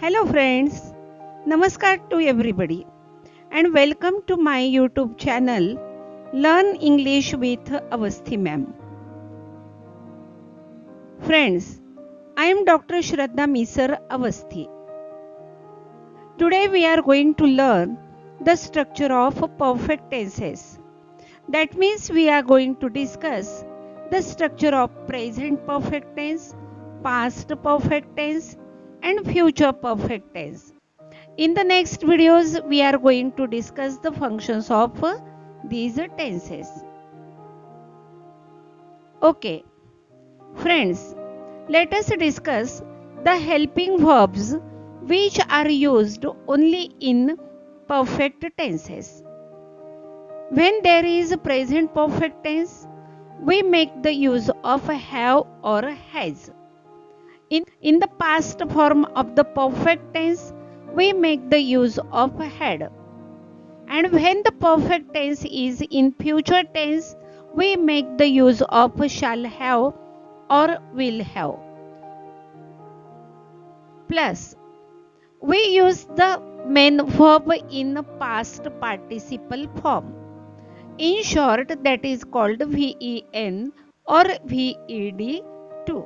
Hello friends, Namaskar to everybody and welcome to my YouTube channel Learn English with Avasthi Ma'am. Friends, I am Dr. Shraddha Misar Avasthi. Today we are going to learn the structure of perfect tenses. That means we are going to discuss the structure of present perfect tense, past perfect tense and future perfect tense. In the next videos, we are going to discuss the functions of these tenses. Okay, friends, let us discuss the helping verbs which are used only in perfect tenses. When there is present perfect tense, we make the use of have or has. In the past form of the perfect tense, we make the use of had. And when the perfect tense is in future tense, we make the use of shall have or will have. Plus, we use the main verb in past participle form. In short, that is called VEN or VED too.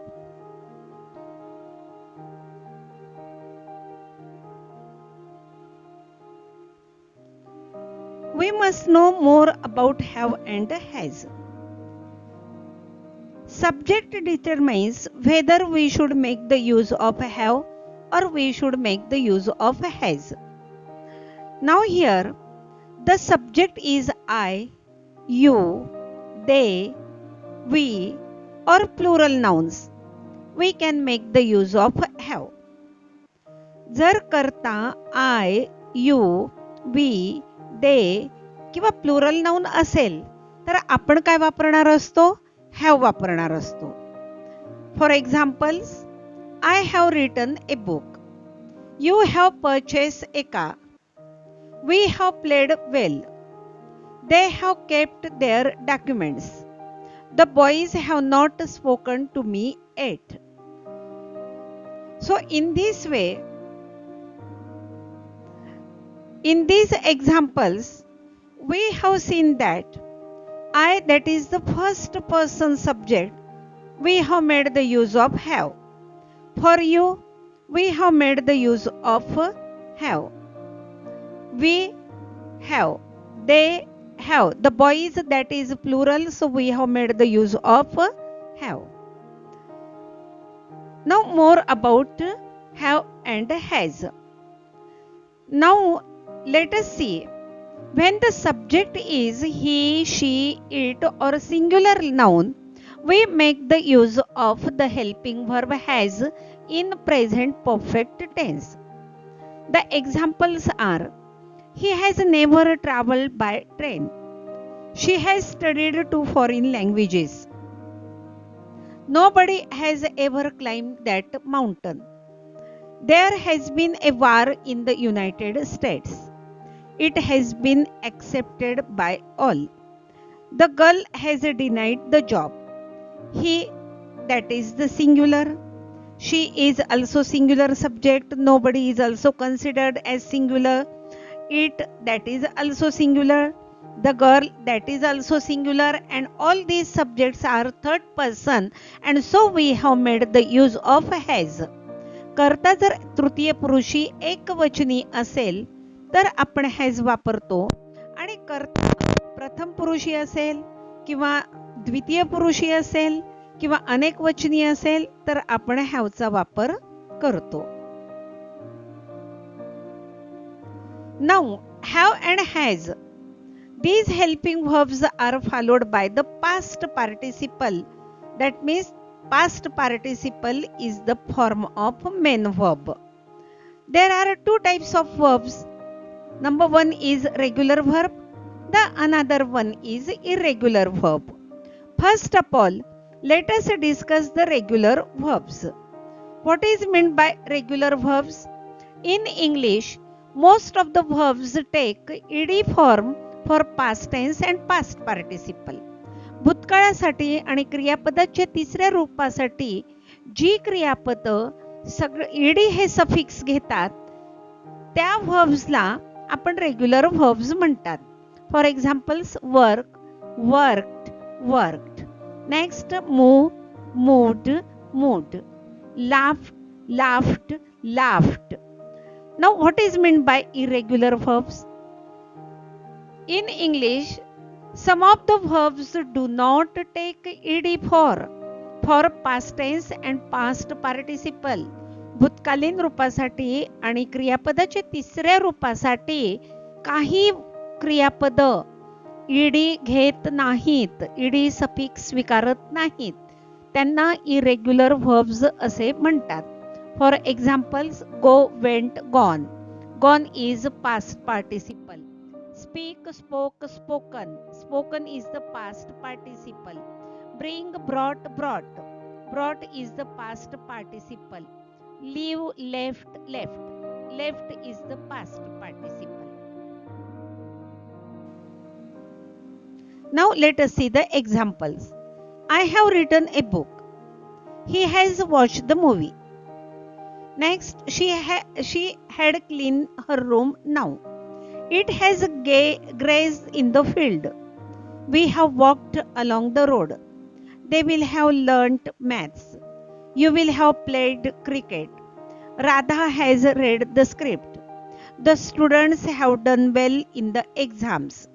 We must know more about have and has. Subject determines whether we should make the use of have or we should make the use of has. Now here, the subject is I, you, they, we or plural nouns. We can make the use of have. जर करता I, you, we, they किंवा plural noun असेल तर आपण काय वापरणार असतो have वापरणार असतो. For examples, I have written a book, you have purchase a car, we have played well, they have kept their documents, the boys have not spoken to me yet. So in this way, in these examples, we have seen that I, that is the first person subject, we have made the use of have. For you, we have made the use of have. We have, they have, the boys, that is plural, so we have made the use of have. Now more about have and has. Now let us see, when the subject is he, she, it or singular noun, we make the use of the helping verb has in present perfect tense. The examples are, he has never traveled by train. She has studied 2 foreign languages. Nobody has ever climbed that mountain. There has been a war in the United States. It has been accepted by all. The girl has denied the job. He, that is the singular. She is also singular subject. Nobody is also considered as singular. It, that is also singular. The girl, that is also singular. And all these subjects are third person. And so we have made the use of has. कर्ता जर तृतीय पुरुषी एकवचनी असेल तर आपण has वापरतो आणि कर्ता प्रथम पुरुषी असेल किंवा द्वितीय पुरुषी असेल किंवा अनेक वचनी असेल तर आपण हॅवचा वापर करतो. Now have and has, these helping verbs are followed by the past participle. That means past participle is the form of main verb. There are 2 types of verbs. Number 1 is regular verb. The another one is irregular verb. First of all, let us discuss the regular verbs. What is meant by regular verbs? In English, most of the verbs take ed form for past tense and past participle. भूतकाळासाठी आणि क्रियापदाच्या तिसऱ्या रूपासाठी जी क्रियापद सगळं ED हे suffix घेतात त्या व्हर्ब्सला आपण regular verbs म्हणतात. For examples work, worked, worked. Next move, moved, moved. Laugh, laughed, laughed. Now what is meant by irregular verbs? In English, some of the verbs do not take ed for past tense and past participle. भूतकालीन रूपासाठी आणि क्रियापदाच्या तिसऱ्या रूपासाठी काही क्रियापद ED घेत नाहीत, ED suffix स्वीकारत नाहीत, त्यांना irregular verbs असे म्हणतात. For examples go, went, gone. Gone is past participle. Speak, spoke, spoken. Spoken is the past participle. Bring, brought, brought. Brought is the past participle. Leave, left, left. Left is the past participle. Now let us see the examples. I have written a book. He has watched the movie. Next, she had cleaned her room now. It has grazed in the field. We have walked along the road. They will have learnt maths. You will have played cricket. Radha has read the script. The students have done well in the exams.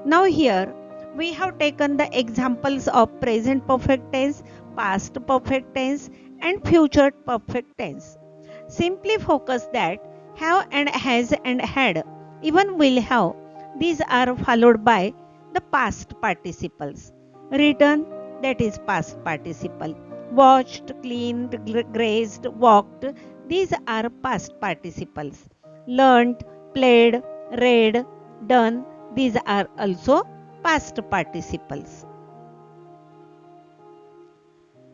Now here, we have taken the examples of present perfect tense, past perfect tense and future perfect tense. Simply focus that have and has and had, even will have, these are followed by the past participles. Written, that is past participle. Watched, cleaned, grazed, walked, these are past participles. Learnt, played, read, done, these are also past participles.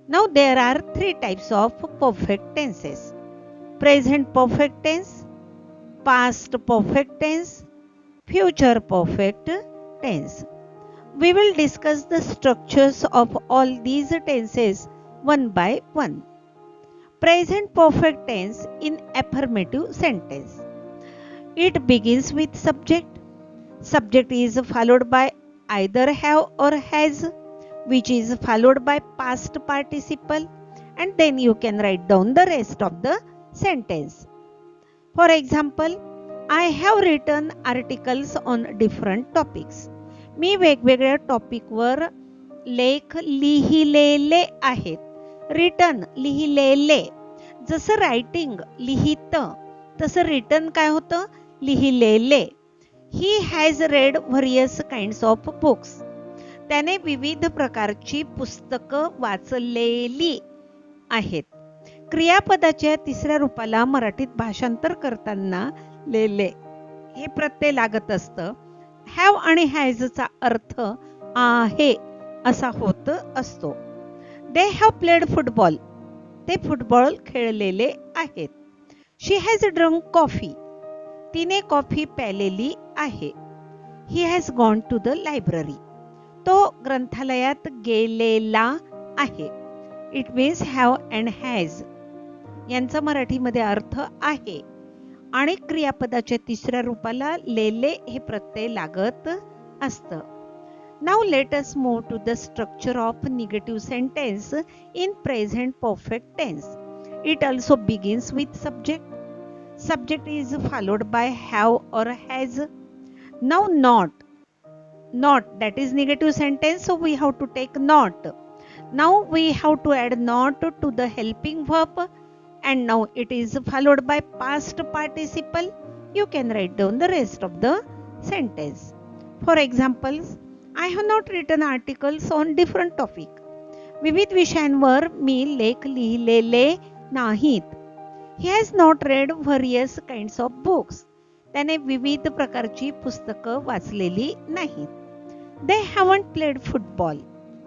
Now there are three types of perfect tenses: present perfect tense, past perfect tense, future perfect tense. We will discuss the structures of all these tenses one by one. Present perfect tense in affirmative sentence. It begins with subject. Subject is followed by either have or has, which is followed by past participle, and then you can write down the rest of the sentence. For example, I have written articles on different topics. मी वेगवेगळ्या टॉपिकवर लेख लिहिलेले आहेत. Written, लिहिलेले. जसं writing, लिहित, तसं written काय होतं? लिहिलेले. He has read various kinds of books. त्याने विविध प्रकारची पुस्तकं वाचलेली आहेत. क्रियापदाच्या तिसऱ्या रूपाला मराठीत भाषांतर करताना लेले हे प्रत्यय लागत असतं. हॅव आणि हॅजचा अर्थ आहे असा होत असतो. They have played football. ते फुटबॉल खेळलेले आहेत. She has drunk coffee. तिने कॉफी प्यालेली आहे. He has gone to the library. तो ग्रंथालयात गेलेला आहे. It means have and has यांचा मराठीमध्ये अर्थ आहे आणि क्रियापदाच्या तिसऱ्या रूपाला लेले हे प्रत्यय लागत असतं. Now let us move to the structure of negative sentence in present perfect tense. It also begins with subject. Subject is followed by have or has. Now not, that is negative sentence, so we have to take not. Now we have to add not to the helping verb, and now it is followed by past participle. You can write down the rest of the sentence. For examples, I have not written articles on different topic. विविध विषयांवर मी लेख लिहिलेले नाहीत. He has not read various kinds of books. त्याने विविध प्रकारची पुस्तकं वाचलेली नाहीत. They haven't played football.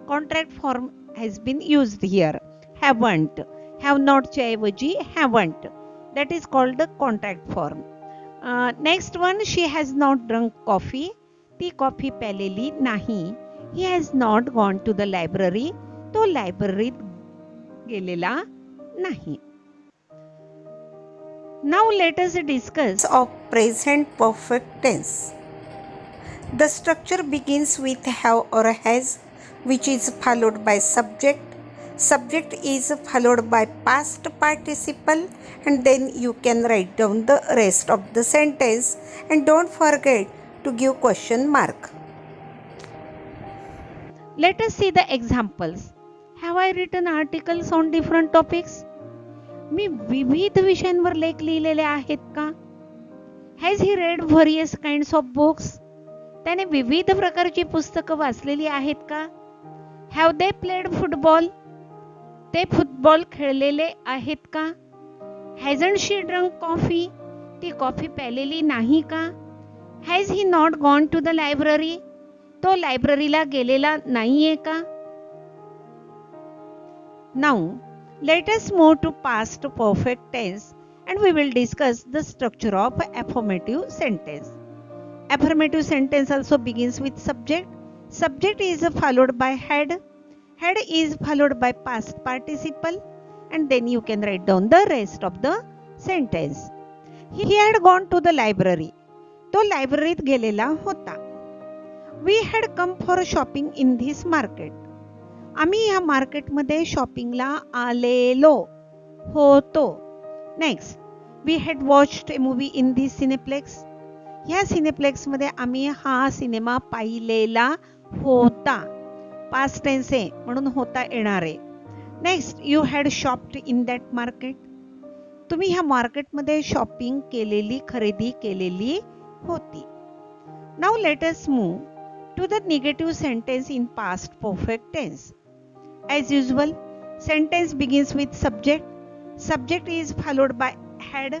Contract form has been used here. Haven't. Have not च्या ऐवजी haven't. That is called the contract form. Next one, she has not drunk coffee. ती coffee प्यालेली नाही. He has not gone to the library. तो लायब्ररीत गेलेला नाही. Now let us discuss of present perfect tense. The structure begins with have or has, which is followed by subject. Subject is followed by past participle, and then you can write down the rest of the sentence, and don't forget to give question mark. Let us see the examples. Have I written articles on different topics? मी विविध विषयांवर लेख लिहिलेले आहेत का? Has he read various kinds of books? त्याने विविध प्रकारची पुस्तकं वाचलेली आहेत का? Have they played football? ते फुटबॉल खेळलेले आहेत का? Hasn't she drunk coffee? ती कॉफी प्यालेली नाही का? Has he not gone to the library? तो लायब्ररीला गेलेला नाहीये का? Now, let us move to past perfect tense and we will discuss the structure of affirmative sentence. Affirmative sentence also begins with subject. Subject is followed by had. Had is followed by past participle and then you can write down the rest of the sentence. He had gone to the library. तो लायब्ररीत गेलेला होता. We had come for shopping in this market. आम्ही ह्या मार्केटमध्ये शॉपिंगला आलेलो होतो. Next, we had watched a movie in this cineplex. ह्या सिनेप्लेक्स मध्ये आम्ही हा सिनेमा पाहिलेला होता. पास्ट टेन्स आहे म्हणून होता येणार आहे. Next, you had शॉप्ड in that market. तुम्ही ह्या मार्केटमध्ये शॉपिंग केलेली, खरेदी केलेली होती. Now let us move to the negative sentence in past perfect tense. As usual, sentence begins with subject. Subject is followed by had.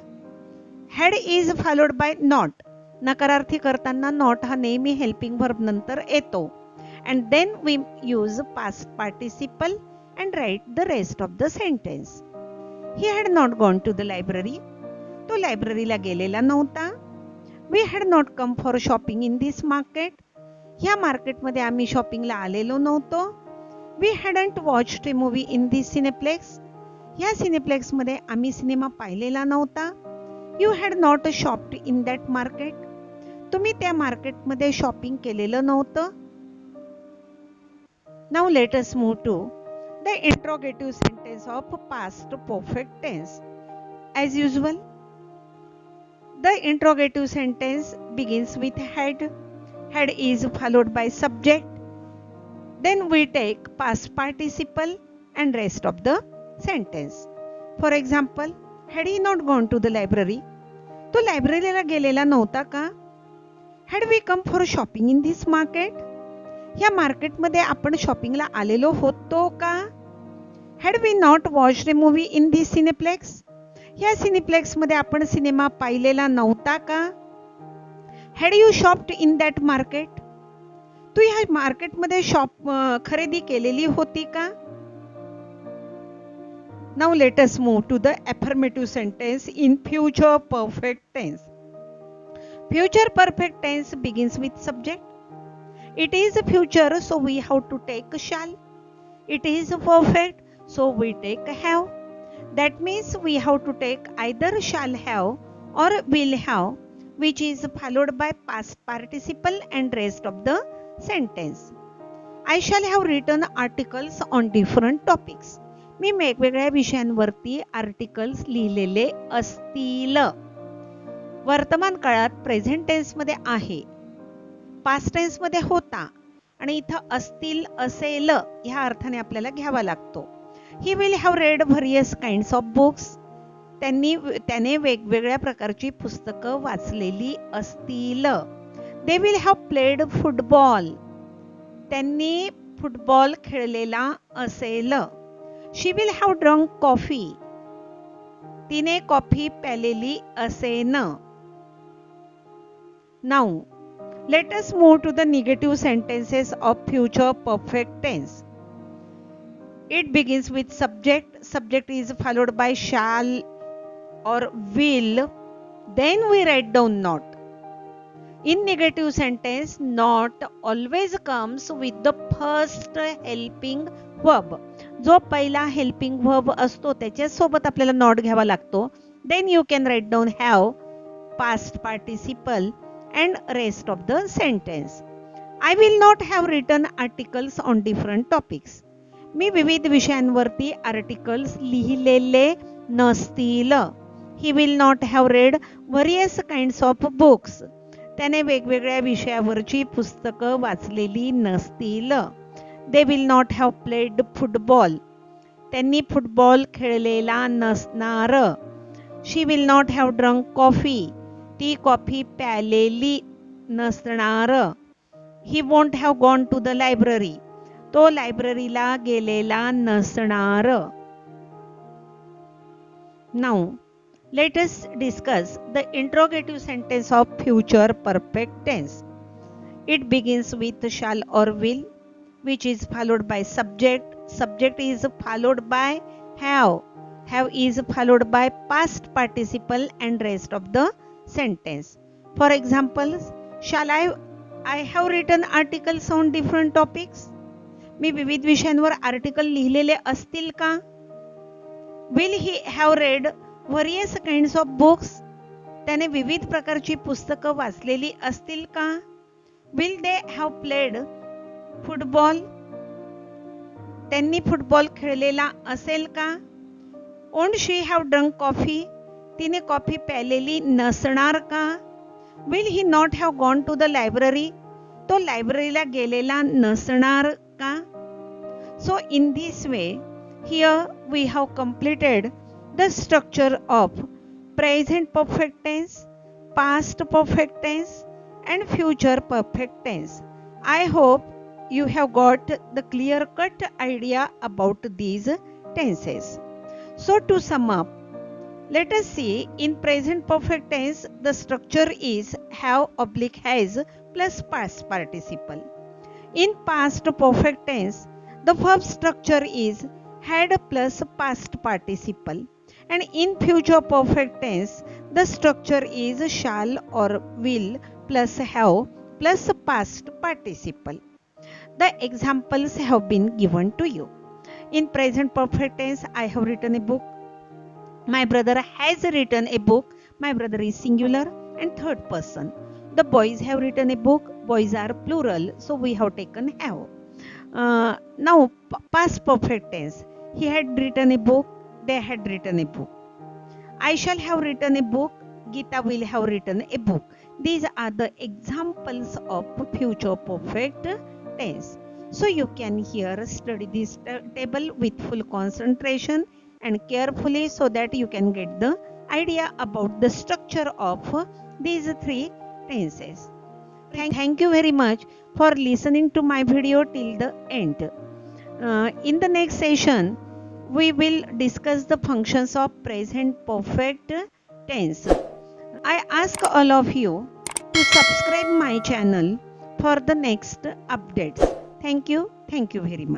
Had is followed by not. नकारार्थी करताना not हा नेहमी helping verb नंतर येतो. And then we use past participle and write the rest of the sentence. He had not gone to the library. तो लायब्ररीला गेलेला नव्हता. We had not come for shopping in this market. ह्या मार्केटमध्ये आम्ही शॉपिंगला आलेलो नव्हतो. We hadn't watched a movie in this cineplex. ह्या सिनेप्लेक्स मध्ये आम्ही सिनेमा पाहिलेला नव्हता. You had not shopped in that market. तुम्ही त्या मार्केटमध्ये शॉपिंग केलेलं नव्हतं. Now let us move to the interrogative sentence of past perfect tense. As usual, the interrogative sentence begins with had. Had is followed by subject. Then we take past participle and rest of the sentence. For example, had he not gone to the library? तो लायब्ररीला गेलेला नव्हता का? Had we come for shopping in this market? या मार्केटमध्ये आपण शॉपिंगला आलेलो होतो का? Had we not watched a movie in this cineplex? या सिनेप्लेक्स मध्ये आपण सिनेमा पाहिलेला नव्हता का? Had you shopped in that market? तू ह्या मार्केटमध्ये खरेदी केलेली होती का? Now let us move to the affirmative sentence in future perfect tense. Future perfect tense begins with subject. It is future, so we have to take shall. It is perfect, so we take have. That means we have to take either shall have or will have, which is followed by past participle and rest of the sentence. I shall have written articles on different topics. मी वेगवेगळ्या विषयांवरती articles लिहिलेले असतील. वर्तमान काळात present tense मध्ये आहे, past tense मध्ये होता आणि इथं असतील, असेल ह्या अर्थाने आपल्याला घ्यावा लागतो. He will have read various kinds of books. त्याने वेगवेगळ्या प्रकारची पुस्तकं वाचलेली असतील. They will have played football. त्यांनी फुटबॉल खेळलेला असेल. She will have drunk coffee. तिने कॉफी प्यालेली असेन. Now, let us move to the negative sentences of future perfect tense. It begins with subject. Subject is followed by shall or will. Then we write down not. In negative sentence, not always comes with the first helping verb. जो पहिला helping verb असतो त्याच्या सोबत आपल्याला not घ्यावा लागतो. Then you can write down have, past participle and rest of the sentence. I will not have written articles on different topics. मी विविध विषयांवरती articles लिहिलेले नसतील. He will not have read various kinds of books. त्याने वेगवेगळ्या विषयावरची पुस्तकं वाचलेली नसतील. They will not have played football. त्यांनी football खेळलेला नसणार. She will not have drunk coffee. ती कॉफी प्यालेली नसणार. He won't have gone to the library. तो लायब्ररीला गेलेला नसणार. Now, let us discuss the interrogative sentence of future perfect tense. It begins with shall or will, which is followed by subject. Subject is followed by have. Have is followed by past participle and rest of the sentence. For example, shall I have written articles on different topics? मी विविध विषयांवर article लिहिलेले असतील का? Will he have read various kinds of books? त्याने विविध प्रकारची पुस्तकं वाचलेली असतील का? Will they have played football? त्यांनी फुटबॉल खेळलेला असेल का? Won't she have drunk coffee? तिने कॉफी प्यालेली नसणार का? Will he not have gone to the library? तो लायब्ररीला गेलेला नसणार का? So in this way, here we have completed the structure of present perfect tense, past perfect tense and future perfect tense. I hope you have got the clear-cut idea about these tenses. So to sum up, let us see in present perfect tense the structure is have oblique has plus past participle. In past perfect tense, the verb structure is had plus past participle, and in future perfect tense, the structure is shall or will plus have plus past participle. The examples have been given to you. In present perfect tense, I have written a book. My brother has written a book. My brother is singular and third person. The boys have written a book. Boys are plural, so we have taken have. Now, past perfect tense. He had written a book. They had written a book. I shall have written a book. Geeta will have written a book. These are the examples of future perfect tense. So you can here study this table with full concentration and carefully so that you can get the idea about the structure of these three tenses. Thank you very much for listening to my video till the end. In the next session, we will discuss the functions of present perfect tense. I ask all of you to subscribe my channel for the next updates. Thank you very much.